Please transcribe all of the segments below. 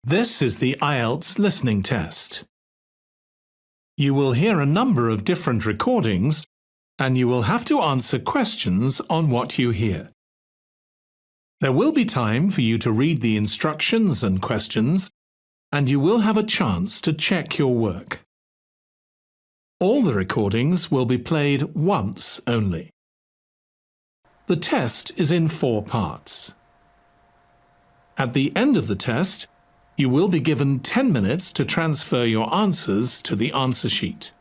This is the IELTS listening test. You will hear a number of different recordings and you will have to answer questions on what you hear. There will be time for you to read the instructions and questions, and you will have a chance to check your work. All the recordings will be played once only. The test is in 4 parts. At the end of the test, you will be given 10 minutes to transfer your answers to the answer sheet.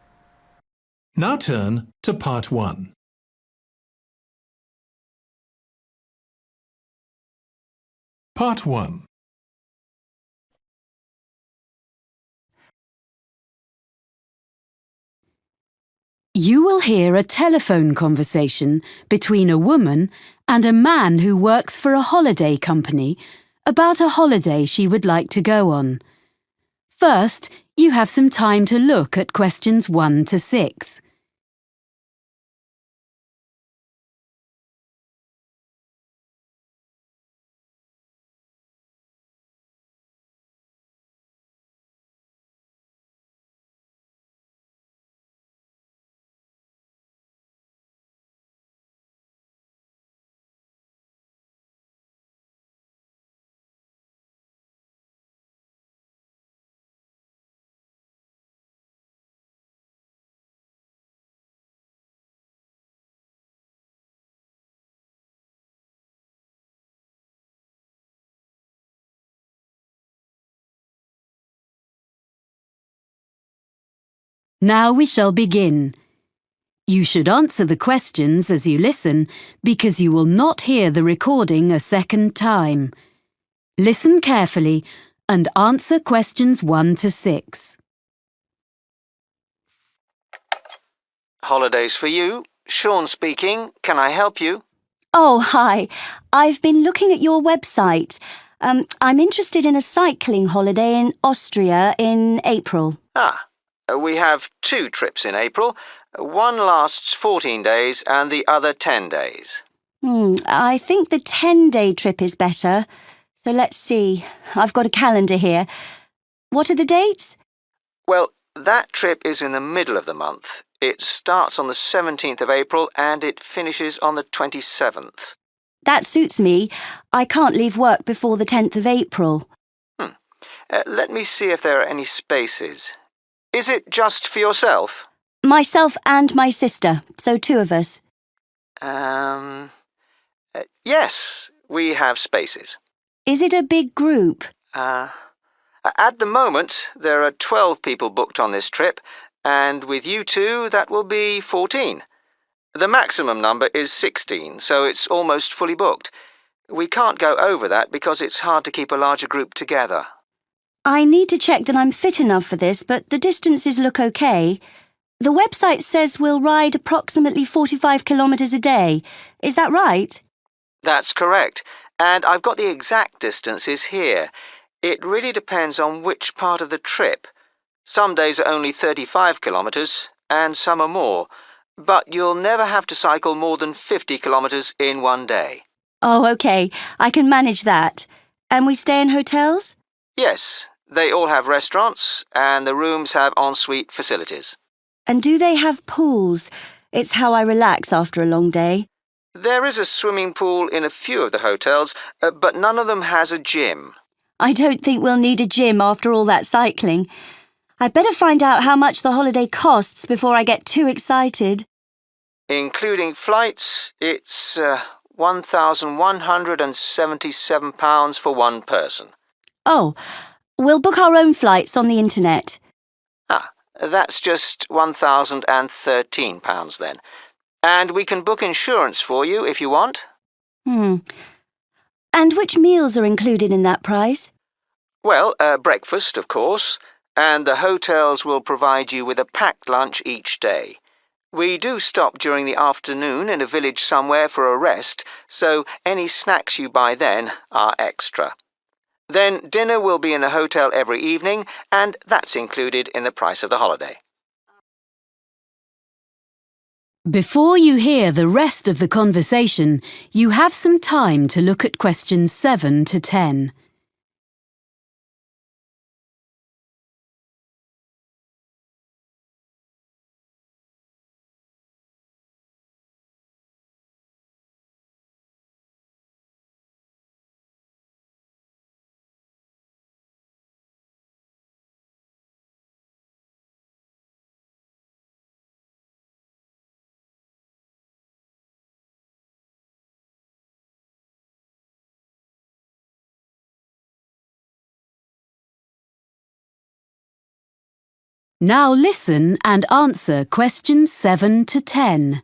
Now turn to Part 1. Part 1. You will hear a telephone conversation between a woman and a man who works for a holiday company about a holiday she would like to go on. First, you have some time to look at questions 1 to 6. Now we shall begin. You should answer the questions as you listen because you will not hear the recording a second time. Listen carefully and answer questions 1 to 6. Holidays for you. Sean speaking. Can I help you? Oh, hi. I've been looking at your website. I'm interested in a cycling holiday in Austria in April. We have 2 trips in April. One lasts 14 days and the other 10 days. I think the 10-day trip is better. So let's see. I've got a calendar here. What are the dates? Well, that trip is in the middle of the month. It starts on the 17th of April and it finishes on the 27th. That suits me. I can't leave work before the 10th of April. Let me see if there are any spaces. Is it just for yourself? Myself and my sister, so 2 of us. Yes, we have spaces. Is it a big group? At the moment, there are 12 people booked on this trip, and with you 2, that will be 14. The maximum number is 16, so it's almost fully booked. We can't go over that because it's hard to keep a larger group together. I need to check that I'm fit enough for this, but the distances look okay. The website says we'll ride approximately 45 kilometres a day. Is that right? That's correct, and I've got the exact distances here. It really depends on which part of the trip. Some days are only 35 kilometres, and some are more. But you'll never have to cycle more than 50 kilometres in one day. Oh, okay. I can manage that. And we stay in hotels? Yes, they all have restaurants, and the rooms have ensuite facilities. And do they have pools? It's how I relax after a long day. There is a swimming pool in a few of the hotels, but none of them has a gym. I don't think we'll need a gym after all that cycling. I'd better find out how much the holiday costs before I get too excited. Including flights, it's £1,177 for one person. Oh, we'll book our own flights on the internet. That's just £1,013 then. And we can book insurance for you if you want. And which meals are included in that price? Well, breakfast, of course, and the hotels will provide you with a packed lunch each day. We do stop during the afternoon in a village somewhere for a rest, so any snacks you buy then are extra. Then dinner will be in the hotel every evening, and that's included in the price of the holiday. Before you hear the rest of the conversation, you have some time to look at questions 7 to 10. Now listen and answer questions 7 to 10.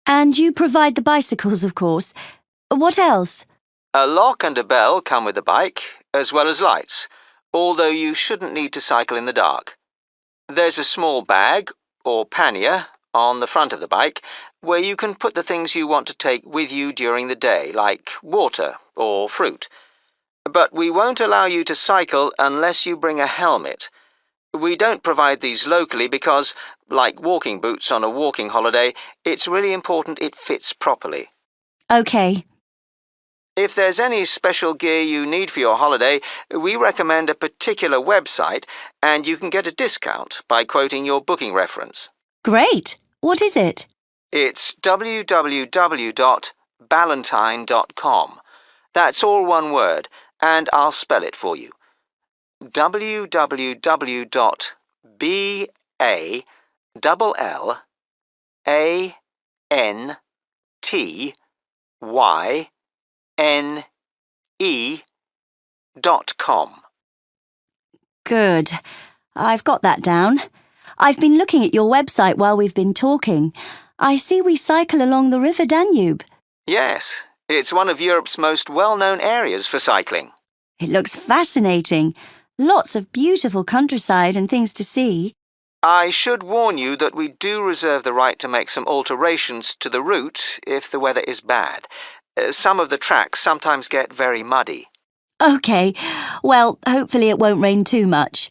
And you provide the bicycles, of course. What else? A lock and a bell come with the bike, as well as lights, although you shouldn't need to cycle in the dark. There's a small bag, or pannier, on the front of the bike, where you can put the things you want to take with you during the day, like water or fruit. But we won't allow you to cycle unless you bring a helmet. We don't provide these locally because, like walking boots on a walking holiday, it's really important it fits properly. OK. If there's any special gear you need for your holiday, we recommend a particular website and you can get a discount by quoting your booking reference. Great. What is it? It's www.ballantine.com. That's all one word, and I'll spell it for you. www.ballantine.com. Good. I've got that down. I've been looking at your website while we've been talking. I see we cycle along the River Danube. Yes, it's one of Europe's most well-known areas for cycling. It looks fascinating. Lots of beautiful countryside and things to see. I should warn you that we do reserve the right to make some alterations to the route if the weather is bad. Some of the tracks sometimes get very muddy. OK. Well, hopefully it won't rain too much.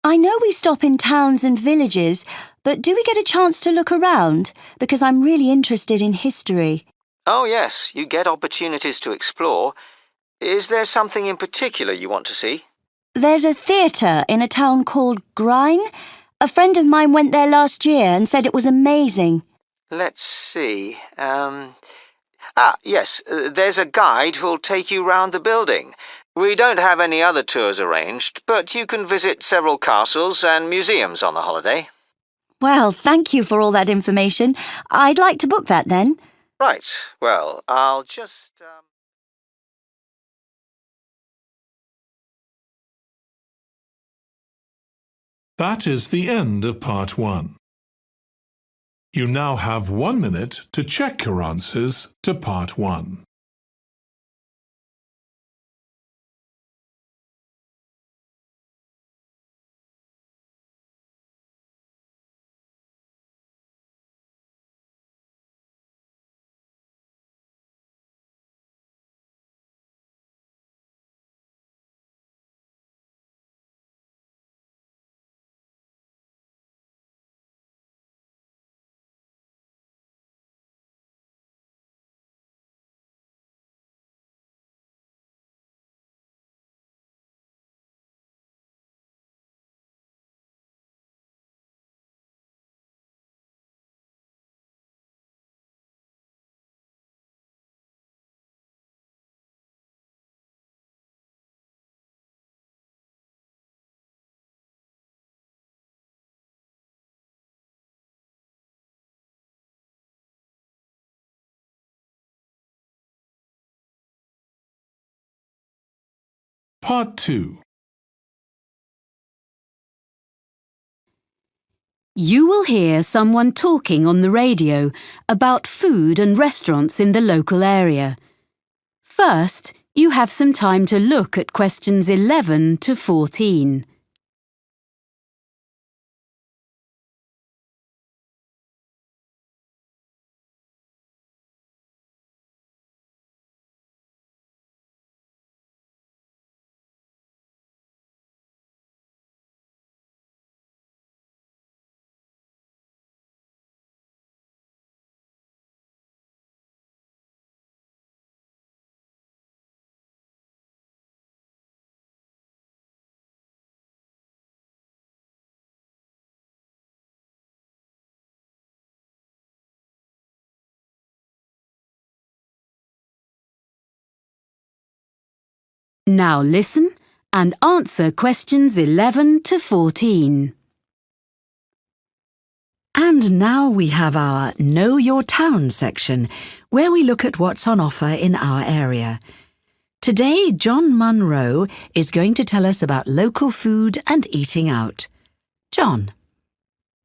I know we stop in towns and villages, but do we get a chance to look around? Because I'm really interested in history. Oh yes, you get opportunities to explore. Is there something in particular you want to see? There's a theatre in a town called Grine. A friend of mine went there last year and said it was amazing. Let's see. Yes, there's a guide who'll take you round the building. We don't have any other tours arranged, but you can visit several castles and museums on the holiday. Well, thank you for all that information. I'd like to book that then. Right, well, I'll just... That is the end of part 1. You now have 1 minute to check your answers to part 1. Part 2. You will hear someone talking on the radio about food and restaurants in the local area. First, you have some time to look at questions 11 to 14. Now listen and answer questions 11 to 14. And now we have our Know Your Town section, where we look at what's on offer in our area. Today, John Munro is going to tell us about local food and eating out. John.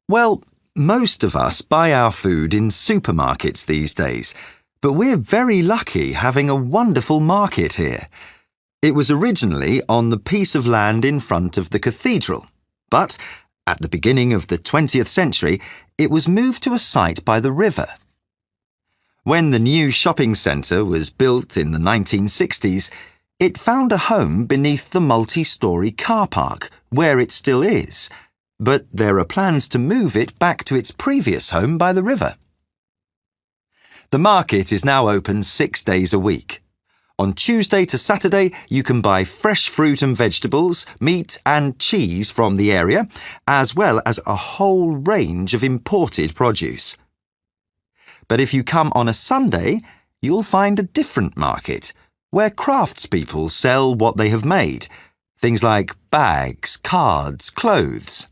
Well, most of us buy our food in supermarkets these days, but we're very lucky having a wonderful market here. It was originally on the piece of land in front of the cathedral, but at the beginning of the 20th century, it was moved to a site by the river. When the new shopping centre was built in the 1960s, it found a home beneath the multi-storey car park, where it still is, but there are plans to move it back to its previous home by the river. The market is now open 6 days a week. On Tuesday to Saturday, you can buy fresh fruit and vegetables, meat and cheese from the area, as well as a whole range of imported produce. But if you come on a Sunday, you'll find a different market, where craftspeople sell what they have made, things like bags, cards, clothes.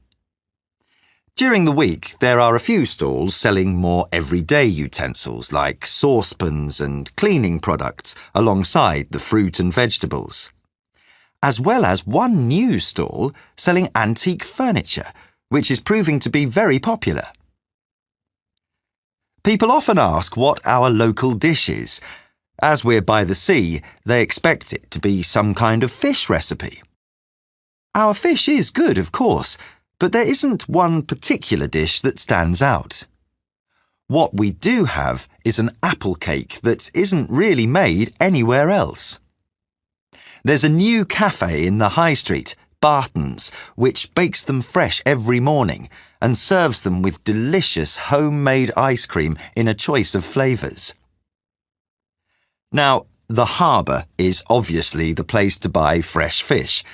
During the week, there are a few stalls selling more everyday utensils like saucepans and cleaning products alongside the fruit and vegetables, as well as one new stall selling antique furniture, which is proving to be very popular. People often ask what our local dish is. As we're by the sea, they expect it to be some kind of fish recipe. Our fish is good, of course, but there isn't one particular dish that stands out. What we do have is an apple cake that isn't really made anywhere else. There's a new cafe in the high street, Barton's, which bakes them fresh every morning and serves them with delicious homemade ice cream in a choice of flavours. Now, the harbour is obviously the place to buy fresh fish.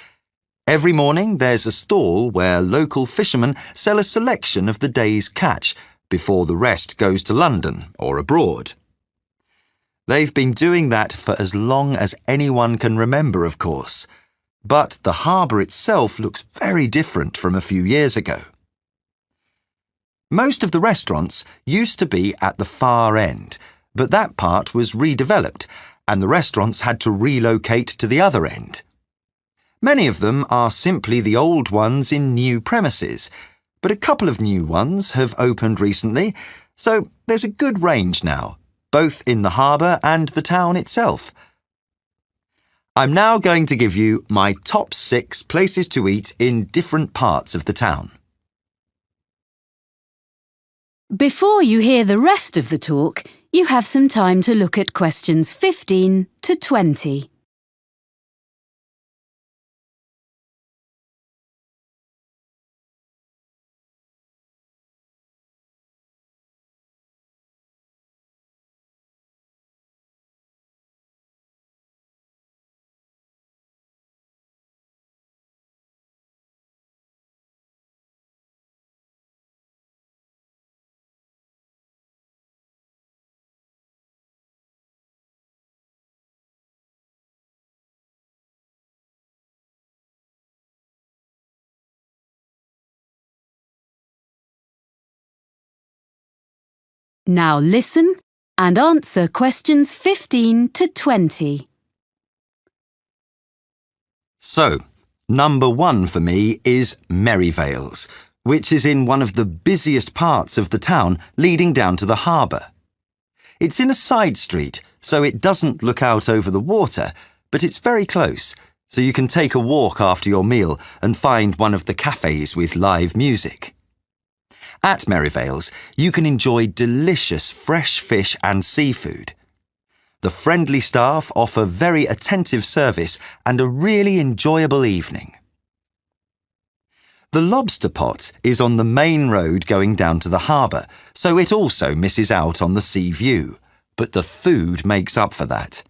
Every morning there's a stall where local fishermen sell a selection of the day's catch before the rest goes to London or abroad. They've been doing that for as long as anyone can remember, of course. But the harbour itself looks very different from a few years ago. Most of the restaurants used to be at the far end, but that part was redeveloped and the restaurants had to relocate to the other end. Many of them are simply the old ones in new premises, but a couple of new ones have opened recently, so there's a good range now, both in the harbour and the town itself. I'm now going to give you my top 6 places to eat in different parts of the town. Before you hear the rest of the talk, you have some time to look at questions 15 to 20. Now listen and answer questions 15 to 20. So, number 1 for me is Merivale's, which is in one of the busiest parts of the town leading down to the harbour. It's in a side street, so it doesn't look out over the water, but it's very close, so you can take a walk after your meal and find one of the cafes with live music. At Merivale's, you can enjoy delicious fresh fish and seafood. The friendly staff offer very attentive service and a really enjoyable evening. The Lobster Pot is on the main road going down to the harbour, so it also misses out on the sea view, but the food makes up for that.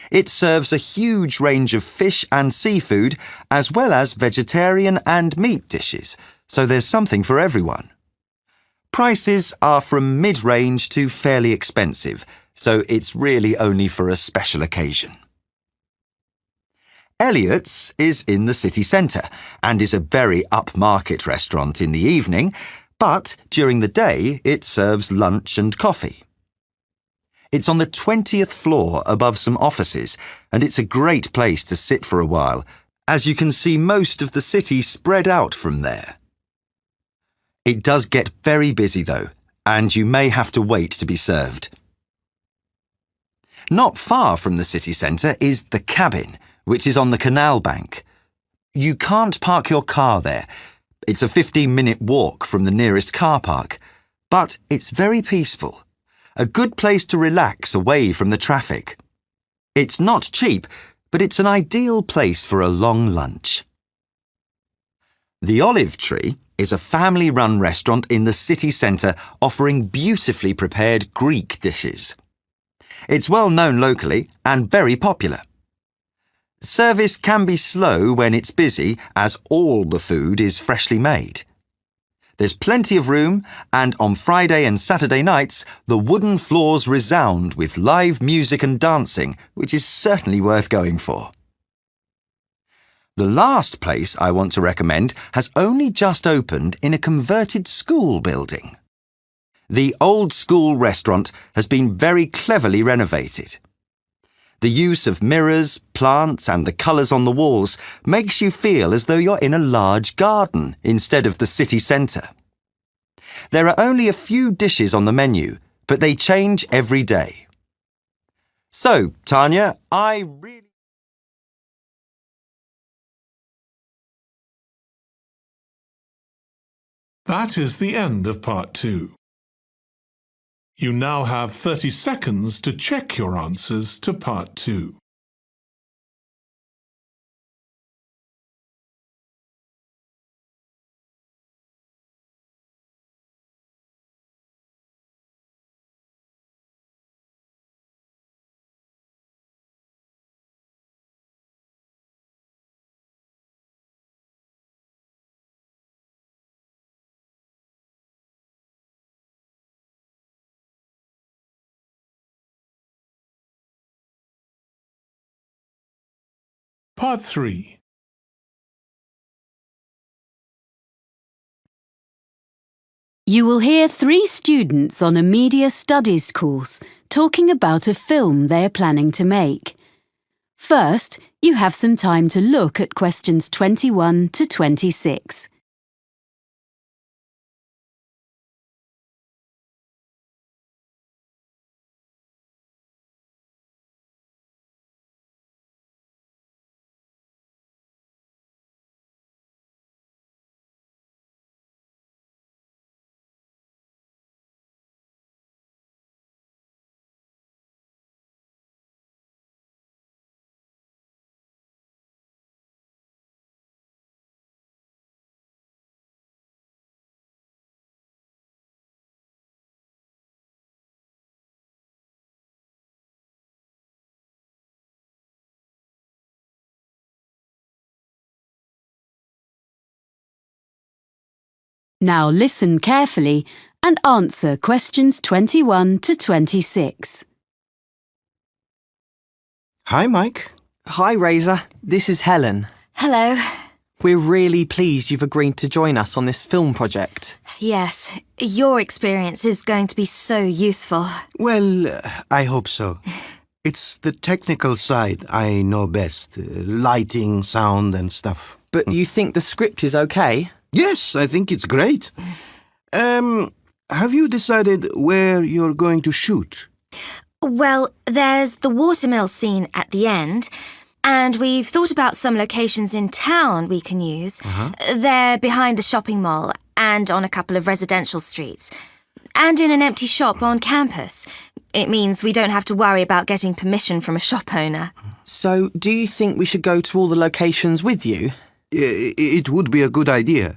It serves a huge range of fish and seafood, as well as vegetarian and meat dishes, so there's something for everyone. Prices are from mid-range to fairly expensive, so it's really only for a special occasion. Elliot's is in the city centre and is a very upmarket restaurant in the evening, but during the day it serves lunch and coffee. It's on the 20th floor above some offices, and it's a great place to sit for a while, as you can see most of the city spread out from there. It does get very busy though, and you may have to wait to be served. Not far from the city centre is the Cabin, which is on the canal bank. You can't park your car there. It's a 15-minute walk from the nearest car park, but it's very peaceful. A good place to relax away from the traffic. It's not cheap, but it's an ideal place for a long lunch. The Olive Tree is a family-run restaurant in the city centre offering beautifully prepared Greek dishes. It's well known locally and very popular. Service can be slow when it's busy, as all the food is freshly made. There's plenty of room, and on Friday and Saturday nights, the wooden floors resound with live music and dancing, which is certainly worth going for. The last place I want to recommend has only just opened in a converted school building. The old school restaurant has been very cleverly renovated. The use of mirrors, plants, and the colours on the walls makes you feel as though you're in a large garden instead of the city centre. There are only a few dishes on the menu, but they change every day. So, Tanya, That is the end of part 2. You now have 30 seconds to check your answers to part 2. Part 3. You will hear 3 students on a media studies course talking about a film they are planning to make. First, you have some time to look at questions 21 to 26. Now listen carefully and answer questions 21 to 26. Hi, Mike. Hi, Razor. This is Helen. Hello. We're really pleased you've agreed to join us on this film project. Yes, your experience is going to be so useful. Well, I hope so. It's the technical side I know best. Lighting, sound and stuff. But you think the script is okay? Yes, I think it's great. Have you decided where you're going to shoot? Well, there's the watermill scene at the end, and we've thought about some locations in town we can use. They're behind the shopping mall and on a couple of residential streets, and in an empty shop on campus. It means we don't have to worry about getting permission from a shop owner. So, do you think we should go to all the locations with you? It would be a good idea.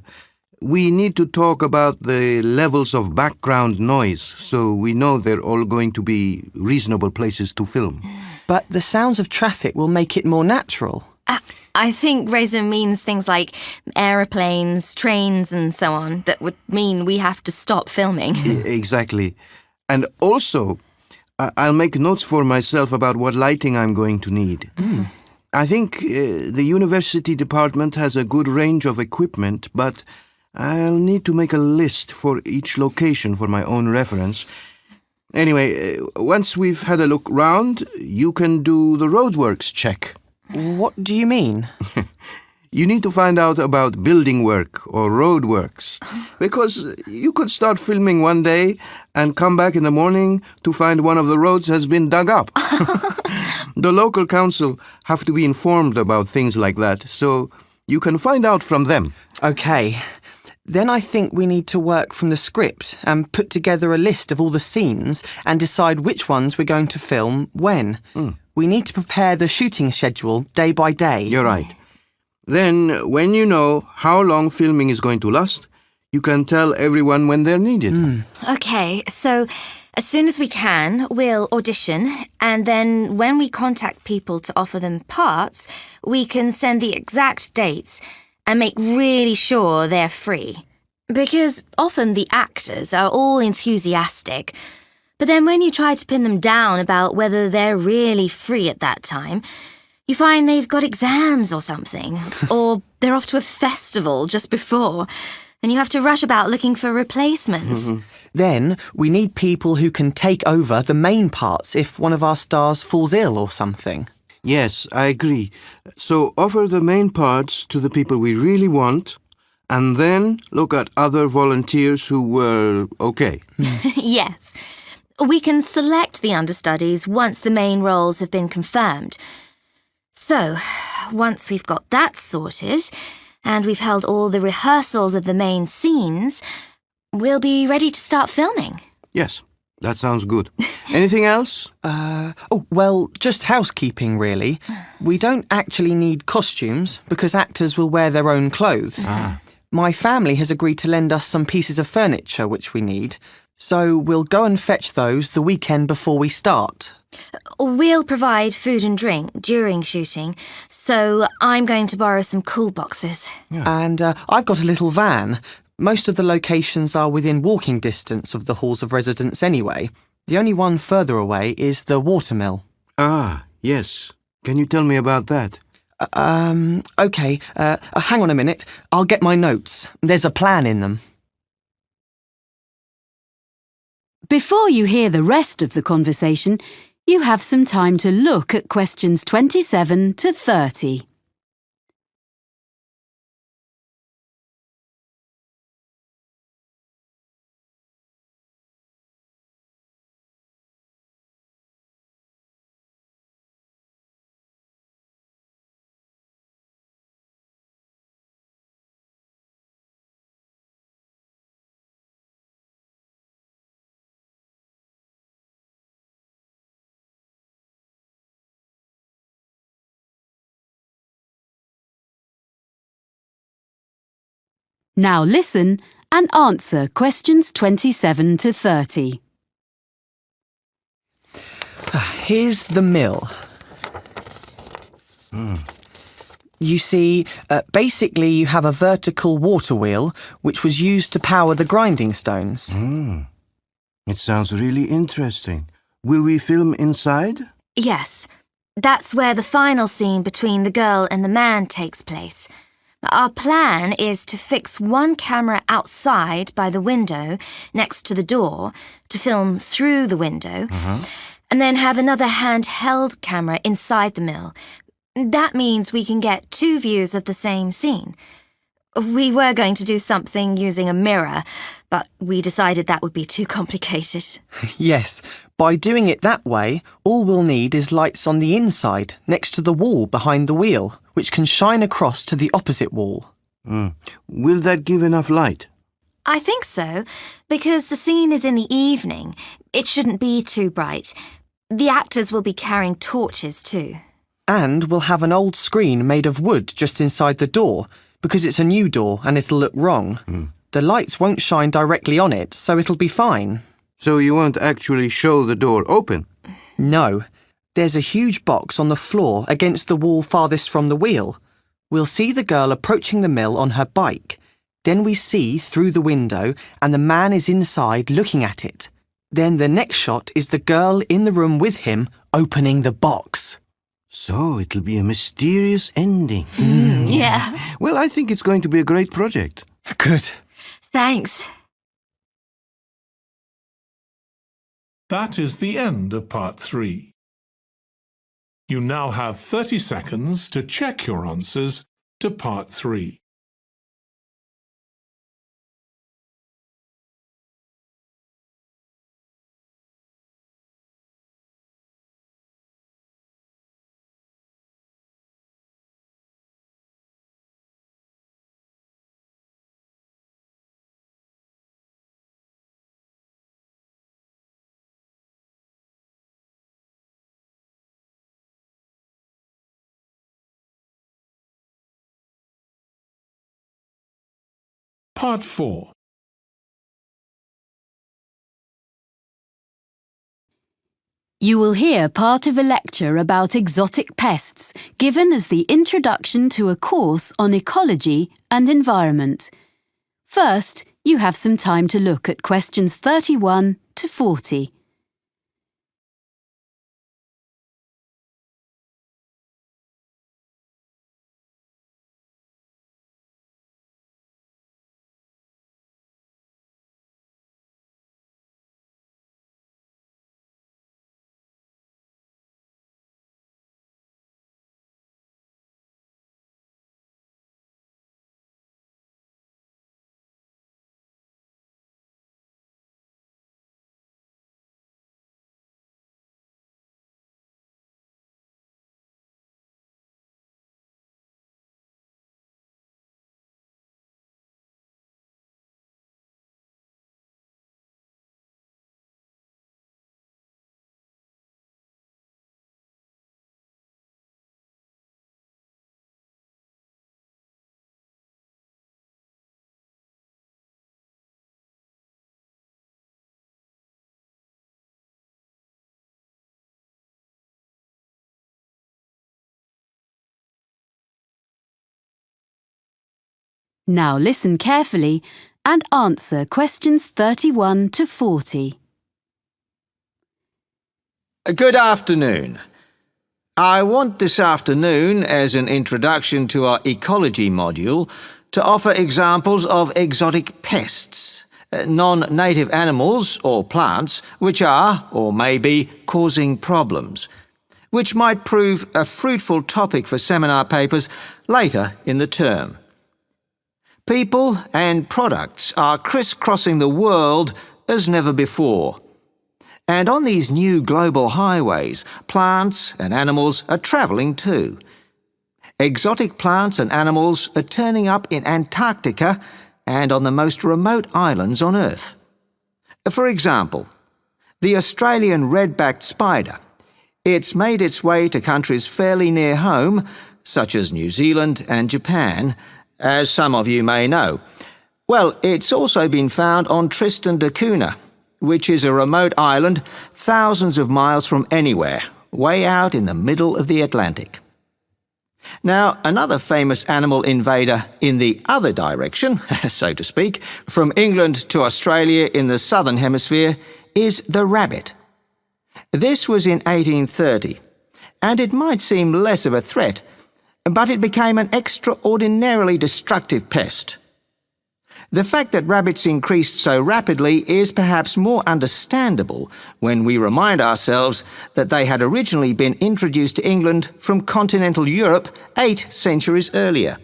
We need to talk about the levels of background noise so we know they're all going to be reasonable places to film. But the sounds of traffic will make it more natural. I think Razor means things like aeroplanes, trains and so on that would mean we have to stop filming. Exactly. And also, I'll make notes for myself about what lighting I'm going to need. I think the university department has a good range of equipment, but I'll need to make a list for each location for my own reference. Anyway, once we've had a look round, you can do the roadworks check. What do you mean? You need to find out about building work or road works. Because you could start filming one day and come back in the morning to find one of the roads has been dug up. The local council have to be informed about things like that, so you can find out from them. OK. Then I think we need to work from the script and put together a list of all the scenes and decide which ones we're going to film when. We need to prepare the shooting schedule day by day. You're right. Then, when you know how long filming is going to last, you can tell everyone when they're needed. OK, so as soon as we can, we'll audition, and then when we contact people to offer them parts, we can send the exact dates and make really sure they're free. Because often the actors are all enthusiastic, but then when you try to pin them down about whether they're really free at that time, you find they've got exams or something, or they're off to a festival just before, and you have to rush about looking for replacements. Then we need people who can take over the main parts if one of our stars falls ill or something. Yes, I agree. So offer the main parts to the people we really want, and then look at other volunteers who were okay. Yes. We can select the understudies once the main roles have been confirmed. So, once we've got that sorted, and we've held all the rehearsals of the main scenes, we'll be ready to start filming. Yes, that sounds good. Anything else? Well, just housekeeping, really. We don't actually need costumes because actors will wear their own clothes. My family has agreed to lend us some pieces of furniture which we need, so we'll go and fetch those the weekend before we start. We'll provide food and drink during shooting, so I'm going to borrow some cool boxes. And I've got a little van. Most of the locations are within walking distance of the halls of residence anyway. The only one further away is the watermill. Ah, yes. Can you tell me about that? OK. Hang on a minute. I'll get my notes. There's a plan in them. Before you hear the rest of the conversation, you have some time to look at questions 27 to 30. Now listen and answer questions 27 to 30. Here's the mill. You see, basically you have a vertical water wheel which was used to power the grinding stones. It sounds really interesting. Will we film inside? Yes, that's where the final scene between the girl and the man takes place. Our plan is to fix one camera outside by the window next to the door to film through the window, and then have another handheld camera inside the mill. That means we can get two views of the same scene. We were going to do something using a mirror, but we decided that would be too complicated. Yes, by doing it that way, all we'll need is lights on the inside, next to the wall behind the wheel, which can shine across to the opposite wall. Will that give enough light? I think so, because the scene is in the evening. It shouldn't be too bright. The actors will be carrying torches too. And we'll have an old screen made of wood just inside the door, because it's a new door and it'll look wrong. The lights won't shine directly on it, so it'll be fine. So you won't actually show the door open? No. There's a huge box on the floor against the wall farthest from the wheel. We'll see the girl approaching the mill on her bike. Then we see through the window and the man is inside looking at it. Then the next shot is the girl in the room with him opening the box. So it'll be a mysterious ending. Yeah. Well, I think it's going to be a great project. Good. Thanks. That is the end of Part 3. You now have 30 seconds to check your answers to Part 3. Part 4. You will hear part of a lecture about exotic pests given as the introduction to a course on ecology and environment. First, you have some time to look at questions 31 to 40. Now listen carefully and answer questions 31 to 40. Good afternoon. I want this afternoon, as an introduction to our ecology module, to offer examples of exotic pests, non-native animals or plants which are, or may be, causing problems, which might prove a fruitful topic for seminar papers later in the term. People and products are crisscrossing the world as never before. And on these new global highways, plants and animals are travelling too. Exotic plants and animals are turning up in Antarctica and on the most remote islands on Earth. For example, the Australian red-backed spider. It's made its way to countries fairly near home, such as New Zealand and Japan, as some of you may know. Well, it's also been found on Tristan da Cunha, which is a remote island thousands of miles from anywhere, way out in the middle of the Atlantic. Now, another famous animal invader in the other direction, so to speak, from England to Australia in the southern hemisphere, is the rabbit. This was in 1830, and it might seem less of a threat, but it became an extraordinarily destructive pest. The fact that rabbits increased so rapidly is perhaps more understandable when we remind ourselves that they had originally been introduced to England from continental Europe 8 centuries earlier.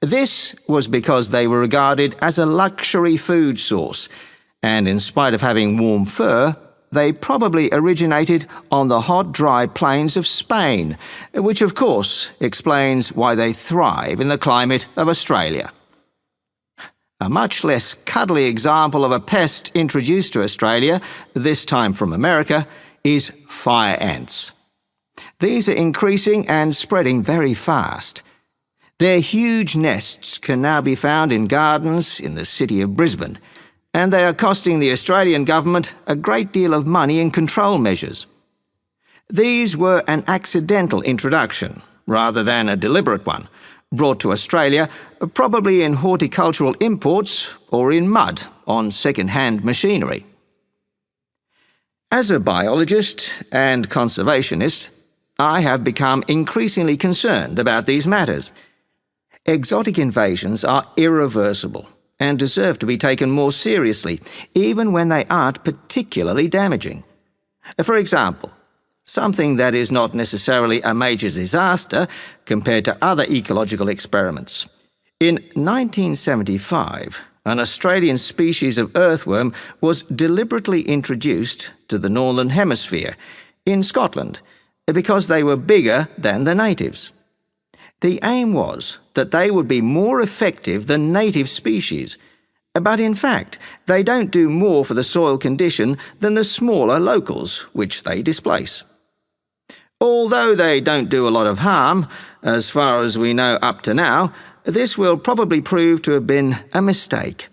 This was because they were regarded as a luxury food source, and in spite of having warm fur, they probably originated on the hot, dry plains of Spain, which of course explains why they thrive in the climate of Australia. A much less cuddly example of a pest introduced to Australia, this time from America, is fire ants. These are increasing and spreading very fast. Their huge nests can now be found in gardens in the city of Brisbane, and they are costing the Australian government a great deal of money in control measures. These were an accidental introduction, rather than a deliberate one, brought to Australia probably in horticultural imports or in mud on second-hand machinery. As a biologist and conservationist, I have become increasingly concerned about these matters. Exotic invasions are irreversible and deserve to be taken more seriously, even when they aren't particularly damaging. For example, something that is not necessarily a major disaster compared to other ecological experiments. In 1975, an Australian species of earthworm was deliberately introduced to the Northern Hemisphere, in Scotland, because they were bigger than the natives. The aim was that they would be more effective than native species, but in fact they don't do more for the soil condition than the smaller locals which they displace. Although they don't do a lot of harm, as far as we know up to now, this will probably prove to have been a mistake.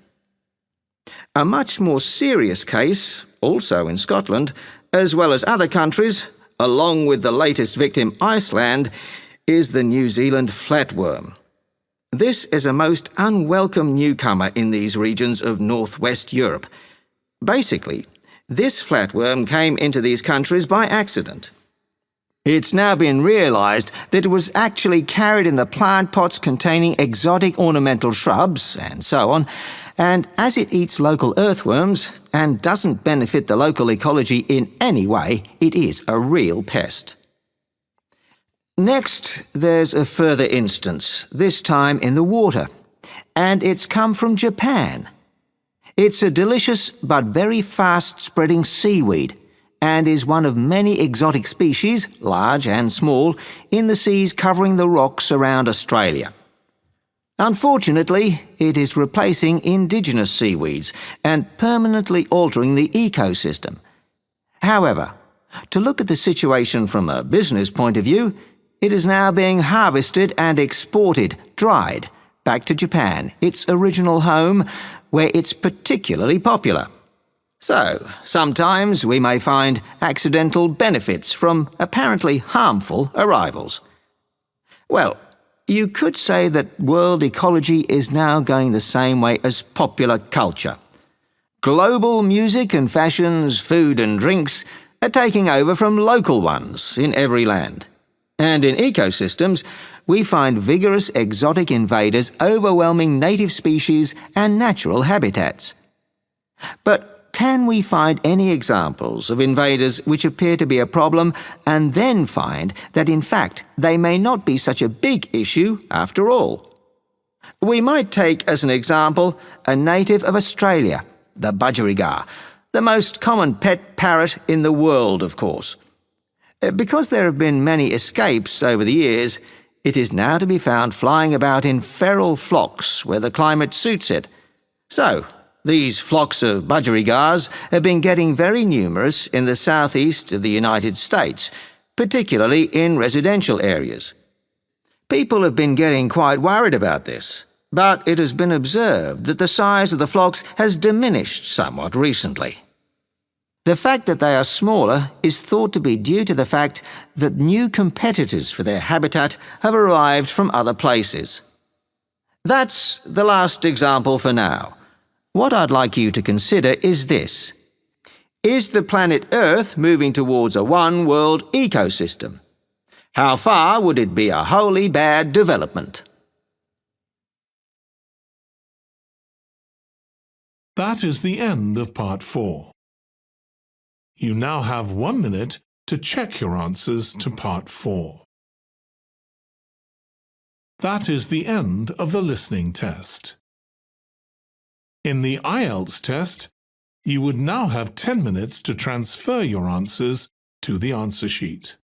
A much more serious case, also in Scotland, as well as other countries, along with the latest victim Iceland, is the New Zealand flatworm. This is a most unwelcome newcomer in these regions of northwest Europe. Basically, this flatworm came into these countries by accident. It's now been realised that it was actually carried in the plant pots containing exotic ornamental shrubs and so on, and as it eats local earthworms and doesn't benefit the local ecology in any way, it is a real pest. Next, there's a further instance, this time in the water, and it's come from Japan. It's a delicious but very fast-spreading seaweed, and is one of many exotic species, large and small, in the seas covering the rocks around Australia. Unfortunately, it is replacing indigenous seaweeds and permanently altering the ecosystem. However, to look at the situation from a business point of view, it is now being harvested and exported, dried, back to Japan, its original home, where it's particularly popular. So, sometimes we may find accidental benefits from apparently harmful arrivals. Well, you could say that world ecology is now going the same way as popular culture. Global music and fashions, food and drinks are taking over from local ones in every land. And in ecosystems, we find vigorous exotic invaders overwhelming native species and natural habitats. But can we find any examples of invaders which appear to be a problem and then find that in fact they may not be such a big issue after all? We might take as an example a native of Australia, the budgerigar, the most common pet parrot in the world, of course. Because there have been many escapes over the years, it is now to be found flying about in feral flocks where the climate suits it. So, these flocks of budgerigars have been getting very numerous in the southeast of the United States, particularly in residential areas. People have been getting quite worried about this, but it has been observed that the size of the flocks has diminished somewhat recently. The fact that they are smaller is thought to be due to the fact that new competitors for their habitat have arrived from other places. That's the last example for now. What I'd like you to consider is this. Is the planet Earth moving towards a one-world ecosystem? How far would it be a wholly bad development? That is the end of Part 4. You now have 1 minute to check your answers to Part 4. That is the end of the listening test. In the IELTS test, you would now have 10 minutes to transfer your answers to the answer sheet.